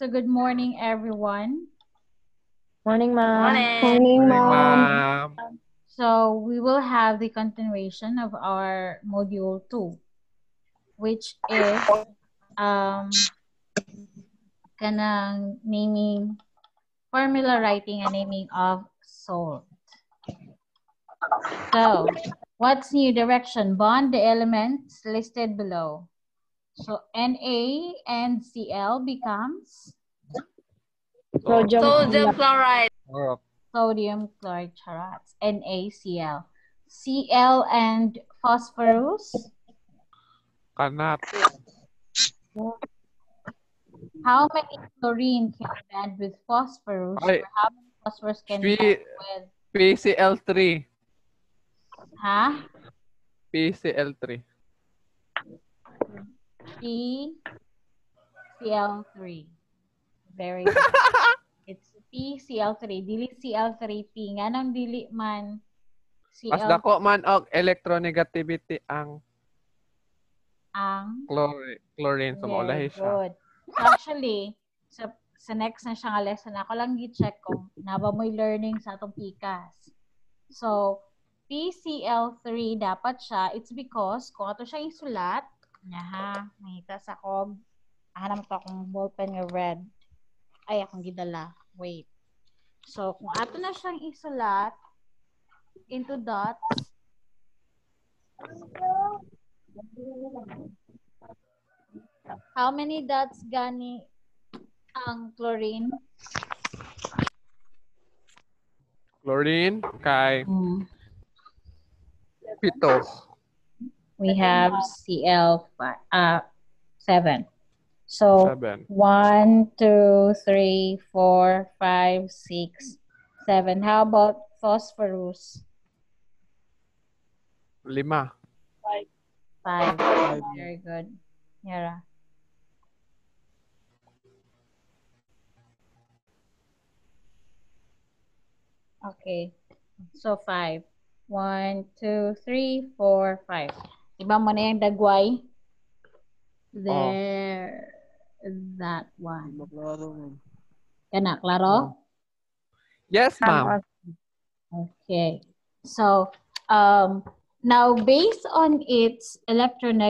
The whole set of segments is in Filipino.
So good morning, everyone. Morning, ma'am. Morning, ma'am. So we will have the continuation of our module 2, which is kanang naming, formula writing and naming of salt. So what's new direction? Bond the elements listed below. So Na and Cl becomes Sodium chloride. sodium chloride charats, NaCl. Cl and phosphorus. Kanat. How many chlorine can bond with phosphorus? Ay, or how many phosphorus can bond with? PCl3. Huh? PCl3. PCl3. Very good. It's PCl3. Dili Cl3P. Nga nang dili man Mas Cl dako man og electronegativity ang ang chlorine sa maulahi very siya. good. So actually, sa next na siya nga lesson, ako lang gi-check kung naba mo'y learning sa atong PCAS. So, PCl3 dapat siya, it's because kung ato siya isulat, mahita sa ko, hanap ko akong ballpen nga red. Ay, akong gidala. Wait. So, kung ato na siyang isulat into dots, how many dots gani ang chlorine? Chlorine kay pito. We have Cl7. So 7. 1, 2, 3, 4, 5, 6, 7. How about phosphorus? 5. 5. Very good. Yara. Okay. So 5. 1, 2, 3, 4, 5. Diba mo na yung dagway? There. That one. Kana, klaro? Yes, ma'am. Okay. So, now based on its electron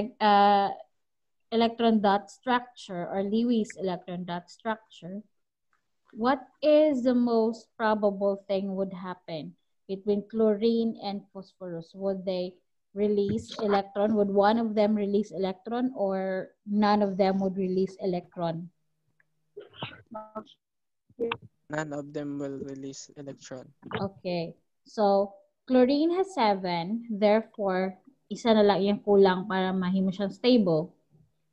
dot structure or Lewis electron dot structure, what is the most probable thing would happen between chlorine and phosphorus? Would they release electron? Would one of them release electron or none of them would release electron? None of them will release electron. Okay. So, chlorine has 7. Therefore, isa na lang yung kulang para mahimo siyang stable.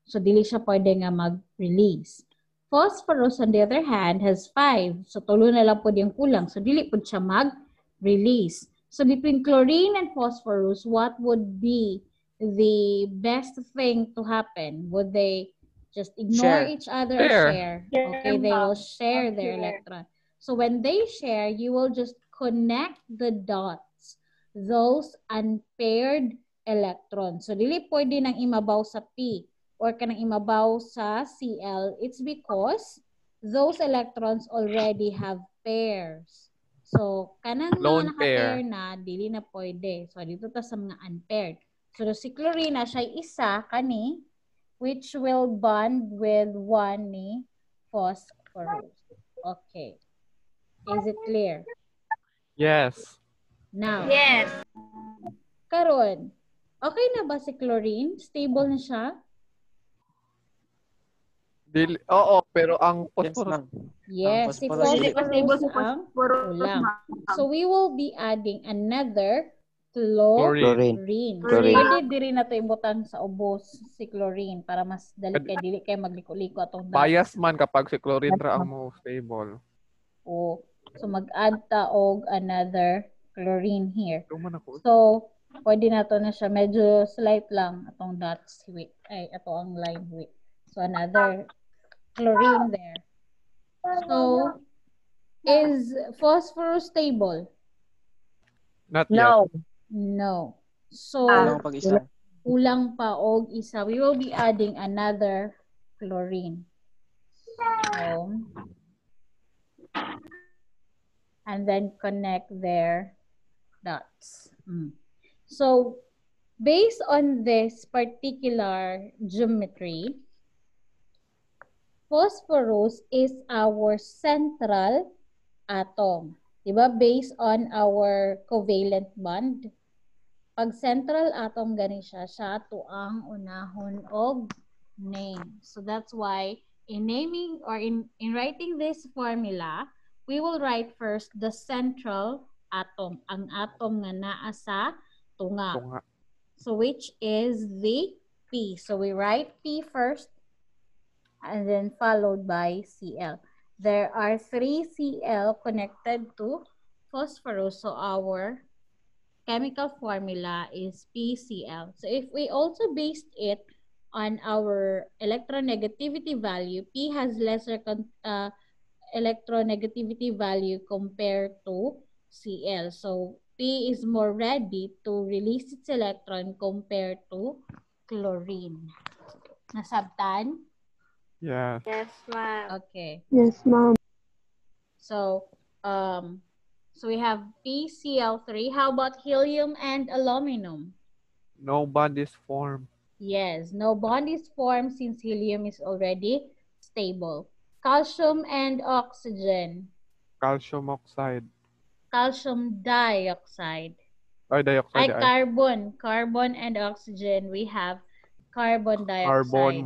So, dili siya pwede nga mag-release. Phosphorus, on the other hand, has 5. So, tulo na lang po yung kulang. So, dili po siya mag-release. So, between chlorine and phosphorus, what would be the best thing to happen? Would they just ignore each other or share? Okay, they will share their electron. So, when they share, you will just connect the dots, those unpaired electrons. So, dili pwede nang imabaw sa P or kanang imabaw sa Cl. It's because those electrons already have pairs. So, kanang Lone mga naka-pair na, dili na pwede. So, dito ta sa mga unpaired. So, si chlorine siya isa kani, which will bond with one ni phosphorus. Okay. Is it clear? Yes. Now, Yes. karon, okay na ba si chlorine? Stable na siya? Oo, pero ang phosphorus. Yes, si phosphorus phosphorus ang kulang. So, we will be adding another chlorine. Pwede diri na ito ibutan sa ubos si chlorine para mas dali kay dili kay magliko-liko atong Bias man kapag si chlorine ra ang mo stable. O, so mag-add ta og another chlorine here. So, pwede na to na siya. Medyo slight lang atong dots width. Ay, ato ang line width. So, another chlorine there. So, is phosphorus stable? Not yet. No. So, kulang pa og isa. We will be adding another chlorine. home. And then connect their dots. So, based on this particular geometry, phosphorus is our central atom. Diba? Based on our covalent bond. Pag central atom gani siya tuang unahon og name. So that's why in naming or in writing this formula, we will write first the central atom, ang atom nga naa sa tunga. So which is the P. So we write P first and then followed by Cl. There are 3 Cl connected to phosphorus. So our chemical formula is PCl. So if we also based it on our electronegativity value, P has lesser electronegativity value compared to Cl. So P is more ready to release its electron compared to chlorine. Nasabtan? Yes. Yes, ma'am. Okay. Yes, ma'am. So we have PCl3. How about helium and aluminum? No bond is formed. Yes, no bond is formed since helium is already stable. Calcium and oxygen. Calcium oxide. Calcium dioxide. Ay, dioxide. Carbon and oxygen. We have carbon dioxide.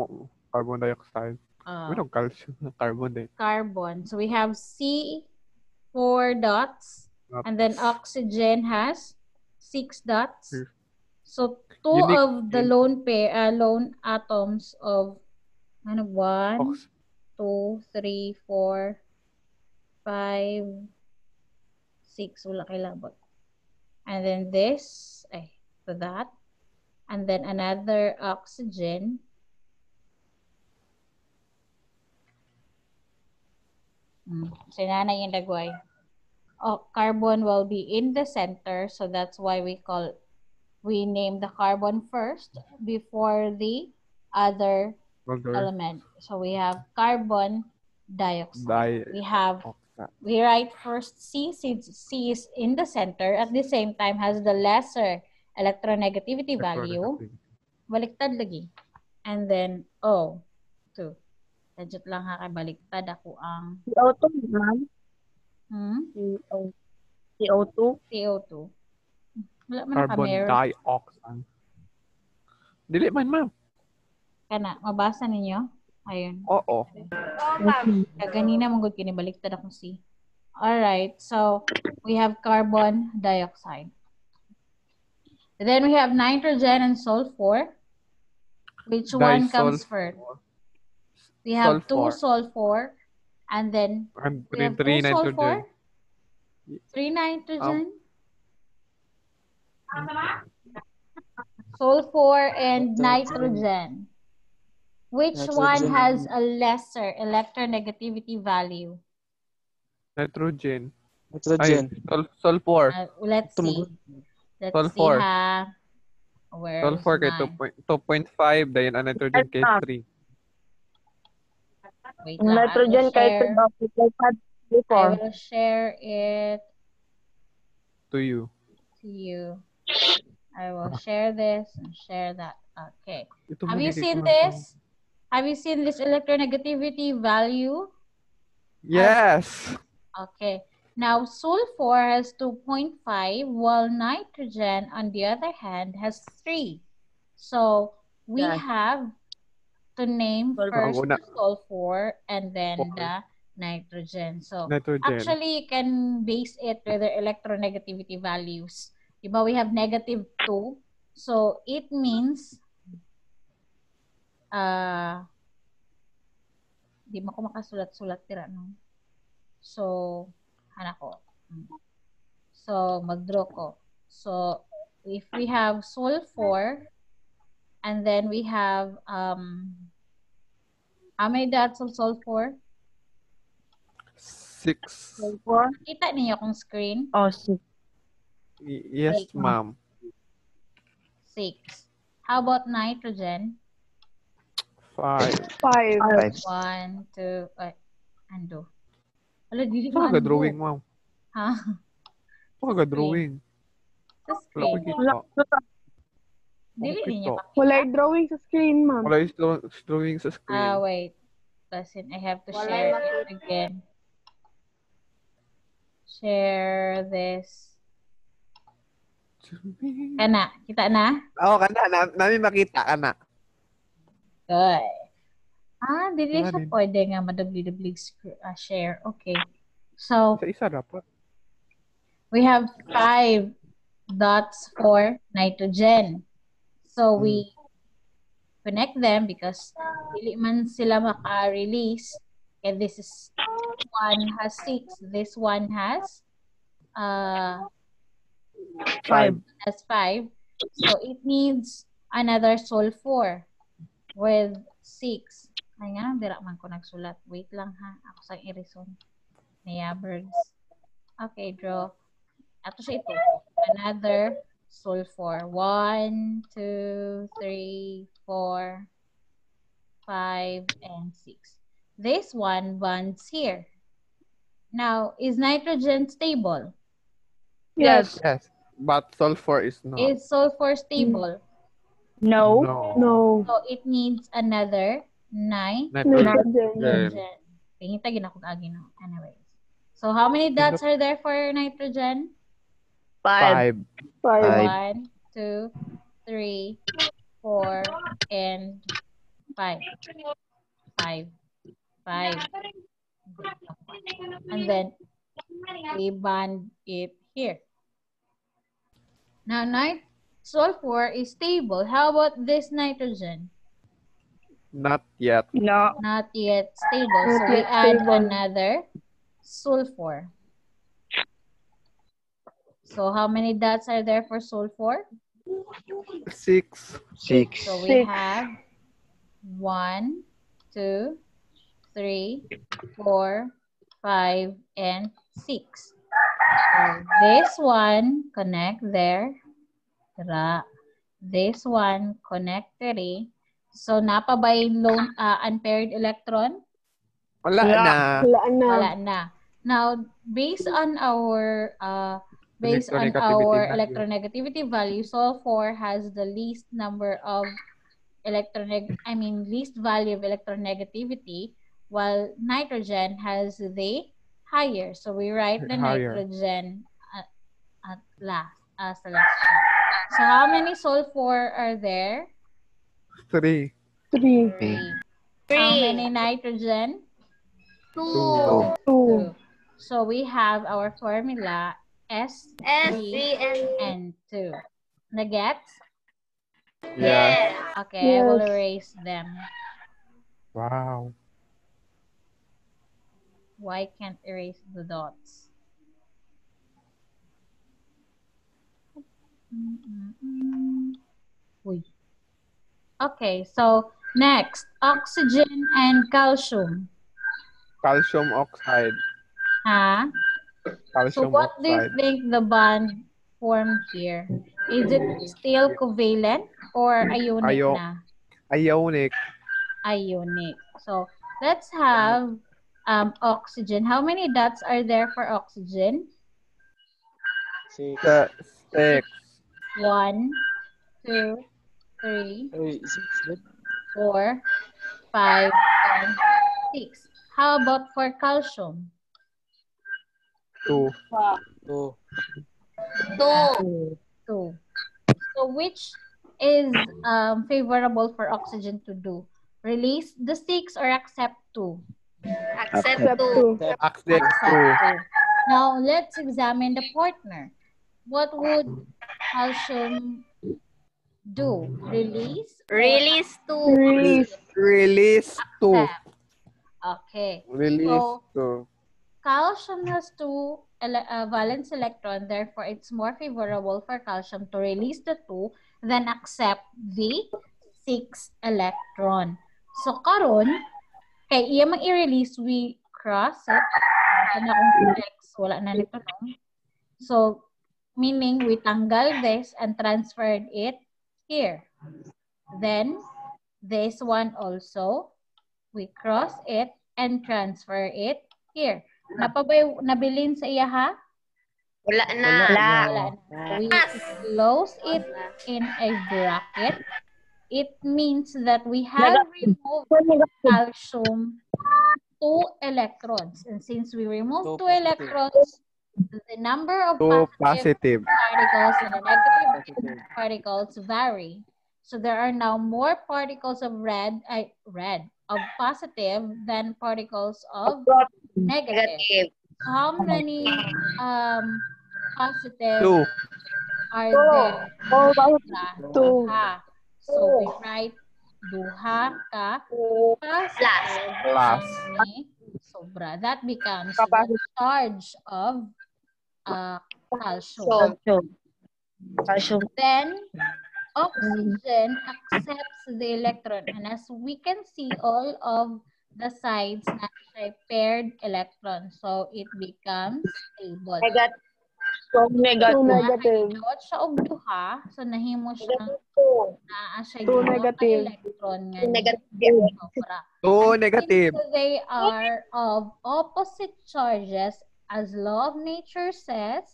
Carbon dioxide. Calcium. Carbon din. Carbon. So we have C4 dots. And then oxygen has 6 dots. So 2 of the lone atoms of 1, 2, 3, 4, 5, 6. Wala kay labot. And then this, to that. And then another oxygen. Sinana yung lagway. Carbon will be in the center, so that's why we name the carbon first before the other element. So we have carbon dioxide. We write first C since C is in the center, at the same time has the lesser electronegativity value. Baliktad lagi. And then O2. Tajot lang ha kay baliktad ako ang CO2, ma'am. CO2. CO2. Wala man Carbon dioxide. Dili man, ma'am. Kana, mabasa ninyo? Ayun. Oo. Kaganina mong kinibaliktad ako C. Alright, so we have carbon dioxide. Then we have nitrogen and sulfur. Which one comes first? We have 2 sulfur. And then we have 2 sulfur. 3 nitrogen. Sulfur and nitrogen. Which one has a lesser electronegativity value? Nitrogen. Sulfur. Let's see. Let's Sulfur. see ha. Where's Sulfur kay 2.5, dayon ang nitrogen kay 3. Wait lang. Nitrogen kay 2. I will share it to you. I will share this and share that. Okay. Have you seen magiging this? Have you seen this electronegativity value? Yes. Okay. Now, sulfur has 2.5, while nitrogen, on the other hand, has 3. So, we have to name first the sulfur and then the nitrogen. So, actually, you can base it with their electronegativity values. Diba, we have -2. So, it means, di mo ko makasulat-sulat tira, no? So, hanako. So, mag-draw ko. So, if we have sulfur, and then we have, how many dots of sulfur? 6. Sulfur? Kita niyo akong screen? 6. Yes, ma'am. 6. How about nitrogen? 5. 5. 1, 2, Ando. Wala, dili Saan ka maando. drawing, ma'am? Ha? Saan ka drawing? Sa Wala ko screen. kita. Dili niya Kita. pakita. Walay drawing sa screen, ma'am. Wala yung drawing sa screen. Wait. Listen, I have to share it again. Share this. Kana, kita na? Oo, namin makita ka na. Good. Dili Wala siya din. pwede nga madubli-dubli share. Okay. So, Isa-isa dapat. we have 5 dots for nitrogen. So, we connect them because dili man sila maka-release. Okay, this is one has 6. This one has 5. 5. So, it needs another sulfur with 6. Ay nga, dira man ko nagsulat. Wait lang ha. Ako sa irison. Maya birds. Okay, draw. Ato siya ito. Another sulfur. 1, 2, 3, 4, 5, and 6. This one bonds here. Now, is nitrogen stable? Yes. Yes. But sulfur is not. Is sulfur stable? No. No. No. So, it needs another Nitrogen. Nitrogen. nitrogen. Pingitagin ako agi no. Anyways. So, how many dots are there for nitrogen? 5. 1, 2, 3, 4, and 5. 5. And then, we bond it here. Now, sulfur is stable. How about this nitrogen? Not yet. No. Not yet stable. Not So, we yet add stable. another sulfur. So, how many dots are there for sulfur? 6. 6. So, we 6. have 1, 2, 3, 4, 5, and 6. So, this one connect there. This one connect there. So, napa ba yung unpaired electron? Wala na. Wala na. Wala na. Now, based on our Electronegativity value. electronegativity value, sulfur has the least number of least value of electronegativity, while nitrogen has the higher. So we write the Higher. nitrogen at last as the last step. So how many sulfur are there? 3. 3. 3. How many nitrogen? 2. 2. So we have our formula S3N2. Nagets? Yeah. Okay, I will Yes. erase them. Wow. Why can't erase the dots? Uy. Okay, so next, oxygen and calcium. Calcium oxide. So Calcium what do you oxide. think the bond formed here? Is it still covalent or ionic na? Ionic. Ionic. So let's have oxygen. How many dots are there for oxygen? 6. 6. 1, 2, 3, Ay, 6. 4, 5, and 6. How about for calcium? 2. 2. 2. So which is favorable for oxygen to do? Release the 6 or accept 2? Accept 2. Accept 2. 2. Now let's examine the partner. What would calcium do? Release? Release 2. Release. Release 2. Accept. Okay. Release So, 2. calcium has 2 valence electron, therefore it's more favorable for calcium to release the 2 than accept the 6 electron. So karon kay iya mang i-release, we cross it. Ano kung X, wala na nito no. So meaning we tanggal this and transferred it here. Then this one also we cross it and transfer it here. Nabilin sa iya ha? Wala na. Wala na. We close it in a bracket. It means that we have removed calcium 2 electrons. And since we removed 2 electrons, the number of positive particles and the negative particles vary. So there are now more particles of of positive than particles of negative. How many positive 2. are there? Duha. So we write duha ka plus ni sobra. That becomes the charge of calcium. Then oxygen accepts the electron, and as we can see, all of the sides na paired electrons, so it becomes stable. Negative. Nawat siya og duha, so nahimo siya naa siya 2 negative. electron nga sobra. 2 negative. Since they are of opposite charges, as law of nature says,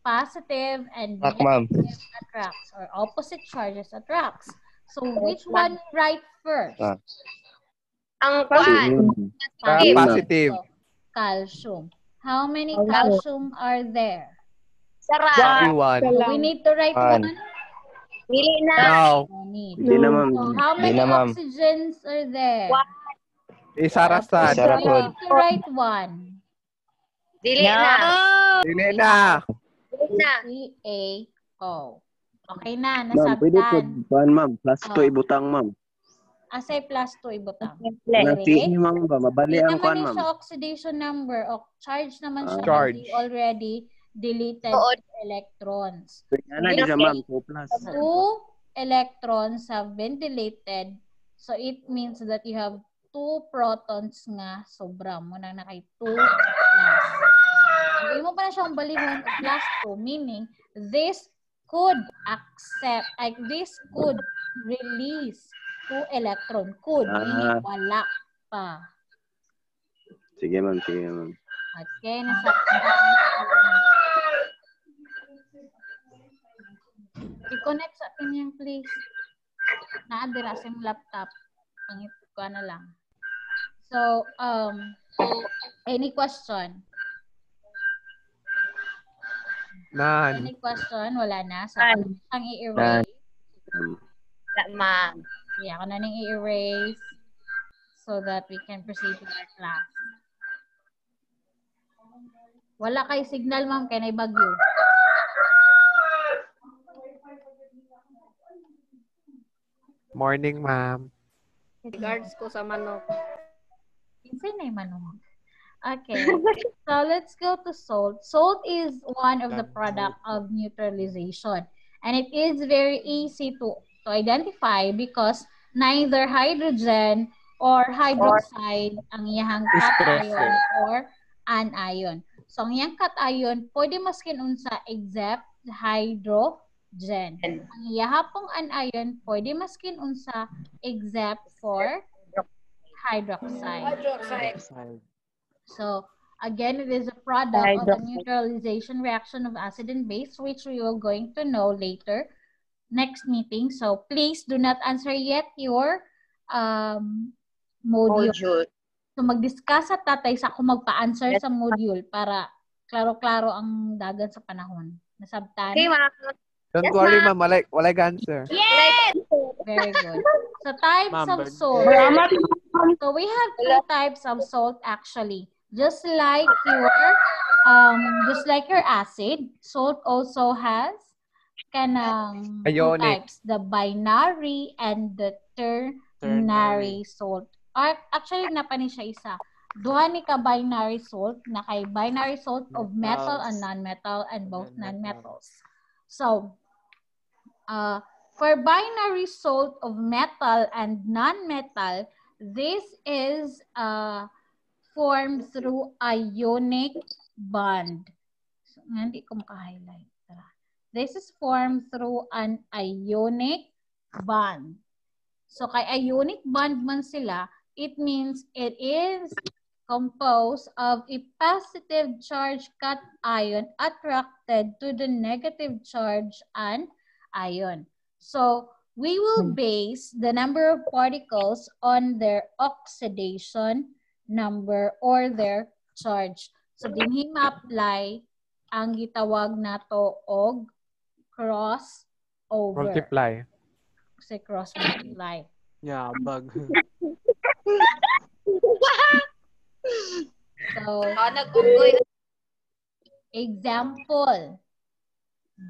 positive and negative attracts, or opposite charges attracts. So which one write first? Ang kuan. Positive. So, calcium. How many calcium are there? Sarap. 1. So we need to write one. Dili na. No. No need. Di na, ma'am. So how many Di na, ma'am. oxygens are there? Isarasad. Isara- We need to write one. Dili na. Dili na. CaO. Okay na, Ma'am, pwede po, nasabtan. ma'am, plus 2 ibutang, ma'am. Asay plus 2 ibutang. Nasi niyo, ma'am, ba? Mabali Hindi ang naman kuan, ni ma'am. siya oxidation number. O charge naman siya. Charge. Kasi already deleted Oo. electrons. Ano din siya, ma'am? 2 plus. 2 electrons have been deleted. So it means that you have 2 protons nga sobra mo na nakay 2 plus. Hindi mo pa na siyang balihon plus 2, meaning this could accept, like this could release 2 electron. Could, meaning wala pa. Sige, ma'am. Sige, ma'am. Okay, nasa i-connect sa akin yung please. Naadira sa yung laptop. Pangit ko na lang. So, any question? None. Any question? Wala na. So, ako na siyang i-erase. Wala, ma'am. Yeah, ako na nang i-erase so that we can proceed to our class. Wala kay signal, ma'am, kay nay bagyo. Morning, ma'am. Regards ko sa manok. Insay na yung manong. Okay, so let's go to salt. Salt is one of the product of neutralization. And it is very easy to identify because neither hydrogen or hydroxide ang iyang cation or anion. So ang iyang cation, pwede maskin unsa except hydrogen. Ang iyahapong anion, pwede maskin unsa except for hydroxide. So again, it is a product of the neutralization reaction of acid and base, which we will going to know later next meeting. So please do not answer yet your module. So mag-discuss sa tatay sa ako magpa-answer sa module para klaro-klaro ang dagan sa panahon. Nasabtan? Okay, ma'am. Don't worry, ma'am. Walay answer. Yes! Very good. So types of salt. So we have 2 types of salt actually. Just like your acid, salt also has kanang 2 Ionic. types, the binary and the ternary salt. Actually, napani siya isa. Duha ni ka binary salt, na kay binary salt of metal and non-metal and both non-metals. So, for binary salt of metal and non-metal, this is formed through ionic bond. So, hindi ko maka-highlight. This is formed through an ionic bond. So, kay ionic bond man sila, it means it is composed of a positive charge cation attracted to the negative charge anion. So we will base the number of particles on their oxidation number or their charge. So dinhi ma-apply ang gitawag nato og crossover. Multiply. Kasi cross multiply. Yeah, bug. So, Nag-unggoy. example,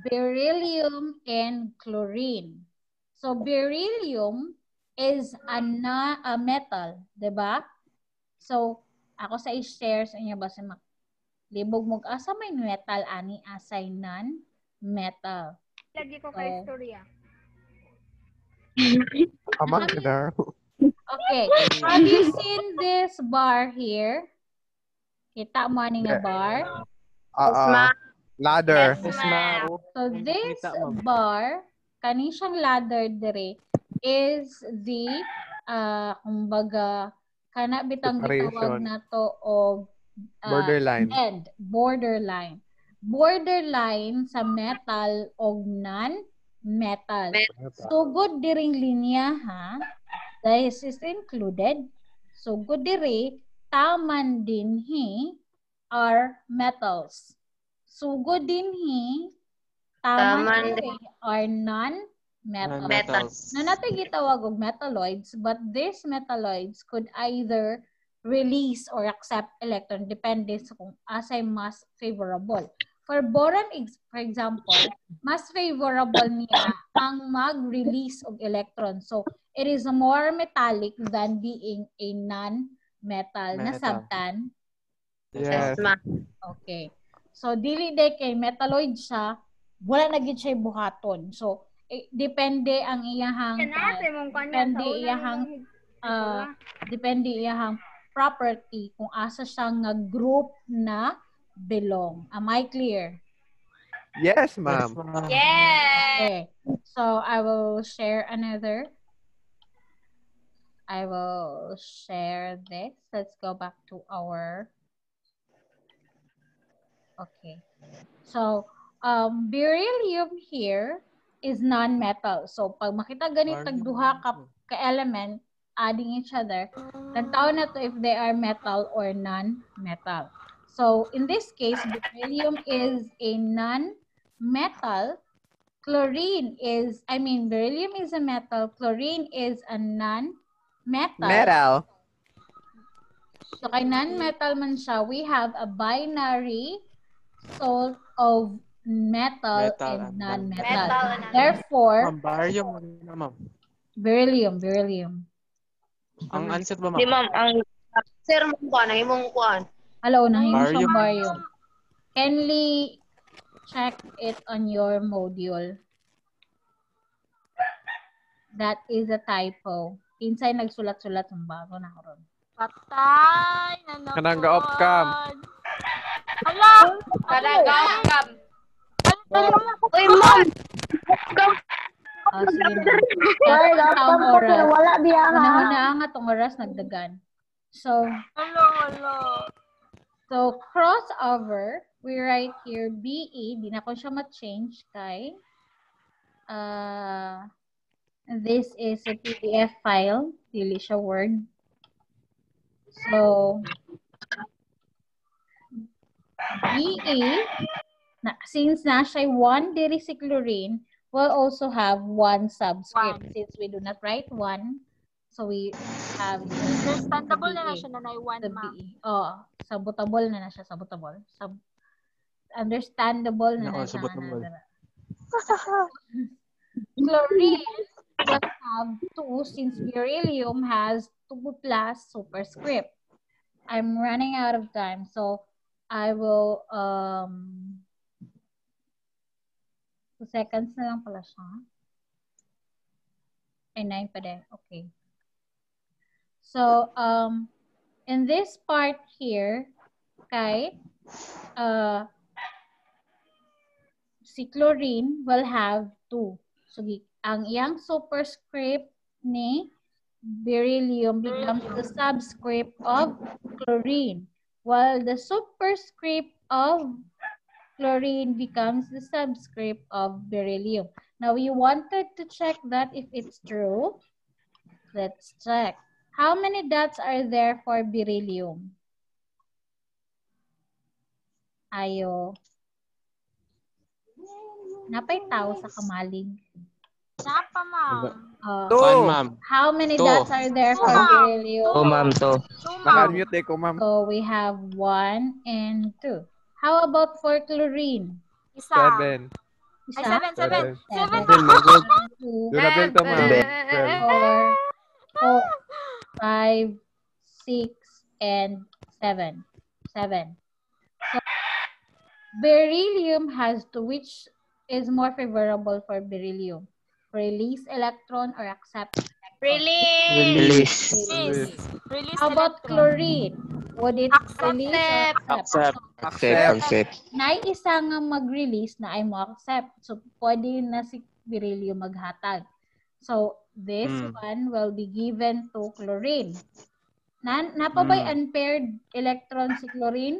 beryllium and chlorine. So, beryllium is a metal, diba? So, ako sa i-share sa inyo ba sa libog mo asa may metal ani asay non-metal. Lagi ko kay istorya. Amang na. Okay. Have you seen this bar here? Kita mo ani nga bar? Ladder. Yes, ma'am. So this bar, kani siyang ladder dire is the kumbaga kana bitang gitawag Separation. nato og Borderline. end, borderline. Borderline sa metal og non-metal. Sugod diring linya ha. This is included. Sugod diri taman dinhi are metals. Sugod dinhi taman diri are non-metals. Metals. Na natin gitawag og metalloids, but these metalloids could either release or accept electron depende sa kung asay mas favorable. For boron, for example, mas favorable niya ang mag-release of electron. So, it is more metallic than being a non-metal na substance. Yes. Okay. So, dili day kay metalloid siya, wala na gid siya buhaton. So, depende ang iyahang depende iyahang property kung asa siya nga group na belong. Am I clear? Yes, ma'am. Yes! Okay. So, I will share another. I will share this. Let's go back to our... Okay. So, beryllium here is non-metal. So, pag makita ganit tagduha ka element adding each other, tantawon na to if they are metal or non-metal. So, in this case, beryllium is a non-metal. Beryllium is a metal. Chlorine is a non-metal. Metal. So, kay non-metal man siya, we have a binary salt of metal and non-metal. Therefore, barium ma'am. beryllium. Ang answer ba, Di ma'am? ma'am, ang sir mo ba na imong kuan? Hello, nahimo siyang Barium. barium. Kindly check it on your module. That is a typo. Kinsay nagsulat-sulat ng bago na karon. Patay! Kanang ga-off cam. Hala! Kadagaw kam. Uy, ma'am! Sige na. Ang oras. Una-una nga itong oras nagdagan. So, so crossover, we write here BE. Di na ko siya ma-change kay this is a PDF file. Dili siya Word. So, BE, since na siya 1 diri si chlorine, will also have 1 subscript. Since we do not write 1, so we have Understandable na siya na 1, ma'am. sabotable na siya. Understandable na siya. Chlorine will have 2 since beryllium has 2 plus superscript. I'm running out of time, so I will 2 seconds na lang pala siya. Ay, 9 pa din. Okay. So, in this part here, kay, si chlorine will have 2. So, ang iyang superscript ni beryllium becomes the subscript of chlorine, while the superscript of chlorine becomes the subscript of beryllium. Now, we wanted to check that if it's true. Let's check. How many dots are there for beryllium? Ayo. Napay tao sa kamalig. Napa, ma'am. One, ma'am. How many Two. dots are there for Ma'am. beryllium? Oh, ma'am, to. Two, ma'am. Naka-unmute ko, ma'am. So we have 1 and 2. How about for chlorine? Isa. 7. Isa? Ay, seven. Seven. Seven, ma'am. 2, Doon na bell to, ma'am. Bell. 4, 5, 6, and 7. 7. So, beryllium has to, which is more favorable for beryllium? Release electron or accept electron? Release. Release. Release How about electron. chlorine? Would it release or accept? Accept. Na isa nga mag-release na ay mo accept. So, pwede na si beryllium maghatag. So, this one will be given to chlorine. Napabay unpaired electron si chlorine?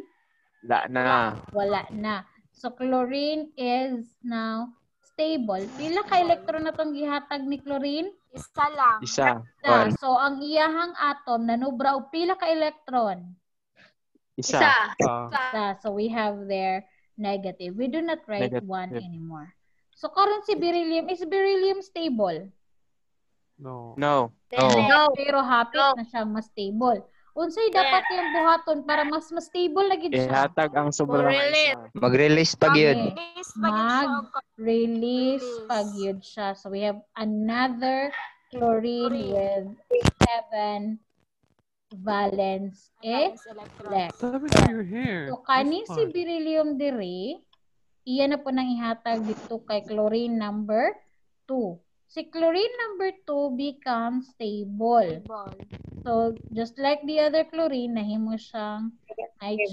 Wala na. So, chlorine is now stable. Pila ka electron na itong gihatag ni chlorine? Isa lang. Isa. So, ang iyahang atom nanubra og pila ka electron? Isa. So, we have there negative. We do not write Negative. 1 anymore. So, karon si beryllium, is beryllium stable? No. No. Pero hapit na siyang mas stable. Unsay dapat yung buhaton para mas stable na gid siya? Ihatag ang sobrang isa. Mag-release pag yun. Release pa yun siya. Mag-release pag yun siya. So, we have another chlorine with 7 valence electrons. Sabi ko your hair. So, kani si beryllium diri, iyan na po nang ihatag dito kay chlorine number 2. Si chlorine number 2 becomes stable. So, just like the other chlorine, nahimo siyang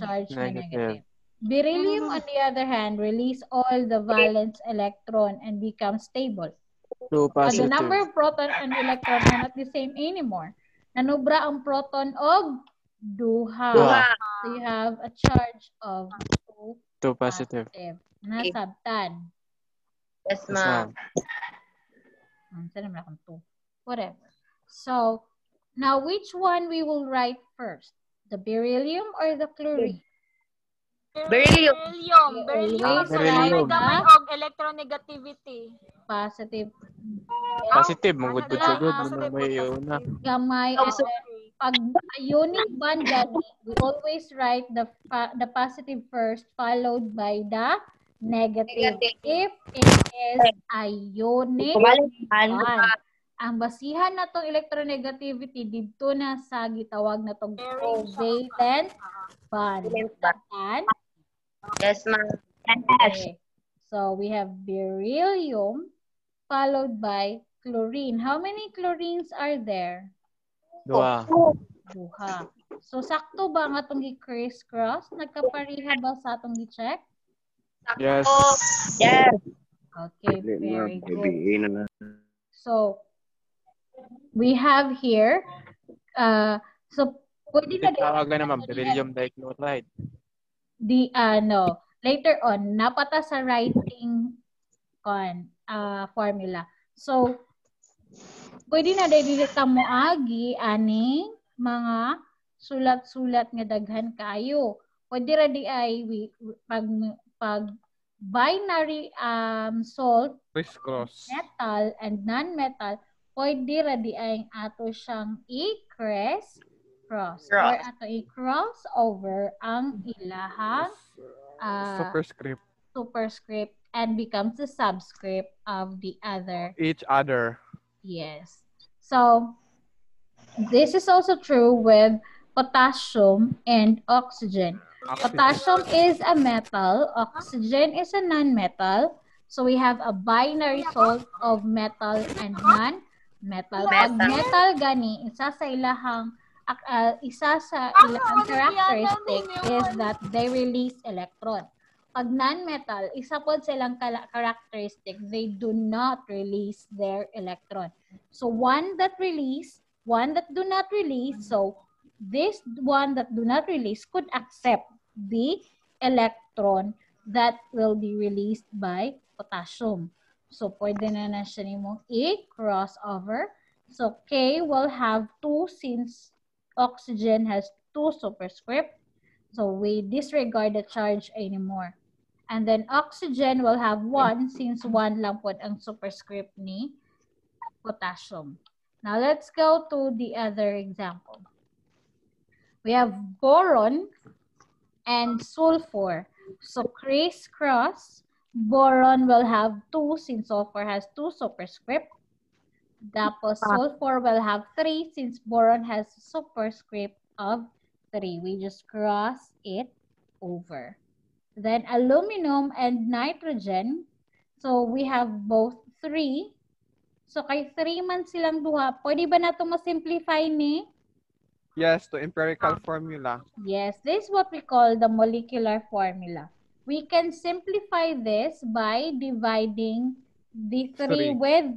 charge na negative. Beryllium, on the other hand, release all the valence electron and becomes stable. Two The positive. number of proton and electron are not the same anymore. Nanubra ang proton og duha. So, you have a charge of 2 Two positive. Nasabtan. Yes, ma'am. Saan naman akong 2? Whatever. So, now which one we will write first? The beryllium or the chlorine? Beryllium. Always Beryllium. write the Og electronegativity. positive. Positive. Mangod sa good. May una. Gamay. Pag ionic bond gani, we always write the positive first followed by the negative. If it is ionic bond. Ang basihan na tong electronegativity dito na sa gitawag na tong covalent bond. Yes, ma'am. Okay. So we have beryllium followed by chlorine. How many chlorines are there? Dua. Duha. So sakto ba nga itong i-criss-cross? Nagkapariha ba sa itong i-check? Yes. Yes. Okay, very good. So we have here, so pwede na Tawagan naman, beryllium dichloride. later on, napata sa writing formula. So, pwede na dili ka mo agi aning mga sulat-sulat nga daghan kayo. Pwede ra di ay pag binary salt, Criss-cross. metal and non-metal, pwede ra di ay ato siyang i-cross or ato i-cross over ang ilahang superscript and becomes the subscript of the other. Each other. Yes. So, this is also true with potassium and oxygen. Potassium is a metal, oxygen is a non-metal. So, we have a binary salt of metal and non-metal. Pag metal gani, isa sa ilahang characteristic is that they release electron. Pag non-metal, isa po silang characteristic, they do not release their electron. So, one that release one that do not release. So this one that do not release could accept the electron that will be released by potassium. So pwede na siya nimo i-crossover. So K will have 2 since oxygen has 2 superscript. So we disregard the charge anymore. And then oxygen will have 1 since 1 lang po ang superscript ni potassium. Now let's go to the other example. We have boron and sulfur. So crisscross, boron will have 2 since sulfur has 2 superscript. Tapos sulfur will have 3 since boron has superscript of 3. We just cross it over. Then aluminum and nitrogen. So we have both 3. So kay 3 man silang duha, pwede ba nato ma-simplify ni? Yes, to empirical formula. Yes, this is what we call the molecular formula. We can simplify this by dividing the 3 with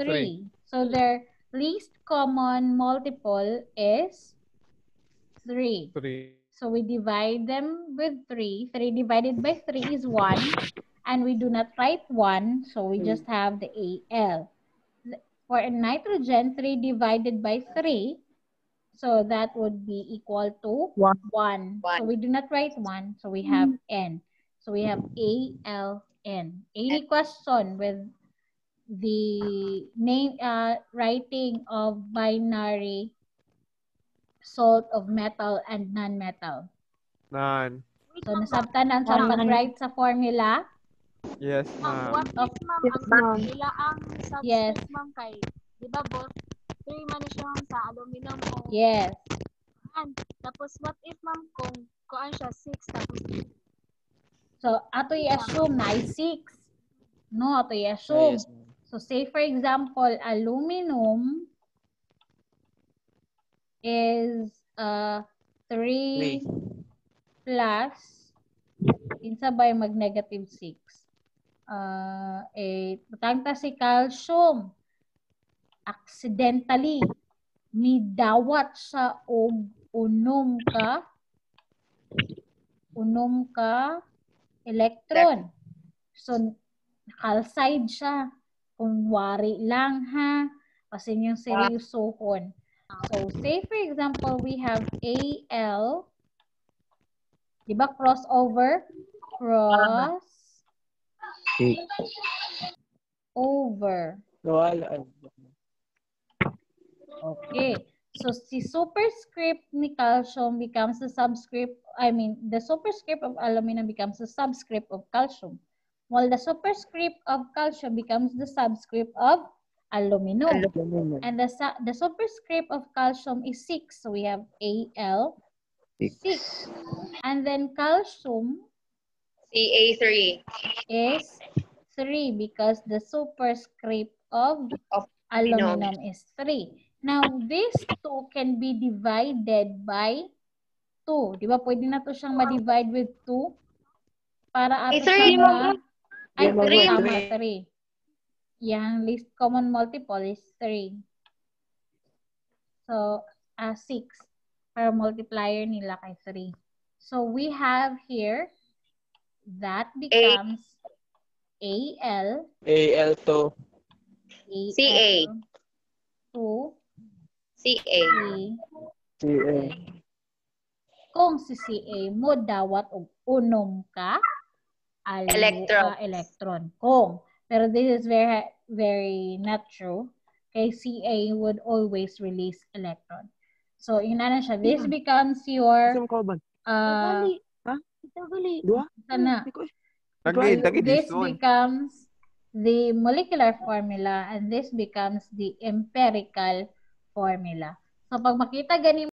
3. So their least common multiple is 3. 3. So we divide them with 3. 3 divided by 3 is 1. And we do not write 1, so we just have the Al. For nitrogen, 3 divided by 3, so that would be equal to 1. So we do not write 1, so we have N. So we have AlN. Any question with the name writing of binary salt of metal and non-metal? None. So nasabtanan sa pag-write sa formula? Yes, Ma'am, ma'am. what if, ma'am, ang ila ang Yes. substrate, ma'am, kay, di ba, both 3 man siya sa aluminum o Yes. and, tapos, what if, ma'am, kung kuan siya 6, tapos, So ato i-assume na ay 6. No, ato i-assume. Yes, ma'am. So say for example, aluminum is 3 plus kinsa ba mag negative 6. 8. Butangta si calcium. Accidentally midawat sa og unom ka electron. So calcide siya. Kunwari lang ha. Kasi yung seryosohon. So say for example, we have Al. Diba crossover? Cross over. Okay. So si superscript ni calcium becomes the subscript, the superscript of aluminum becomes the subscript of calcium. While the superscript of calcium becomes the subscript of aluminum. And the superscript of calcium is 6. So we have Al 6. And then calcium Ca3. is 3 because the superscript of aluminum is 3. Now, these 2 can be divided by 2. Di ba? Pwede na to siyang ma-divide with 2 para ato siyang ay, 3 tama, 3. Yang least common multiple is 3. So, 6 para multiplier nila kay 3. So, we have here that becomes Al Al2. Ca. 2 Ca. Ca. Kung si Ca mo dawat og unom ka electron. Pero this is very, very not true. Kay Ca would always release electron. So, yun na siya. This becomes your this becomes the molecular formula and this becomes the empirical formula. So, pag makita gani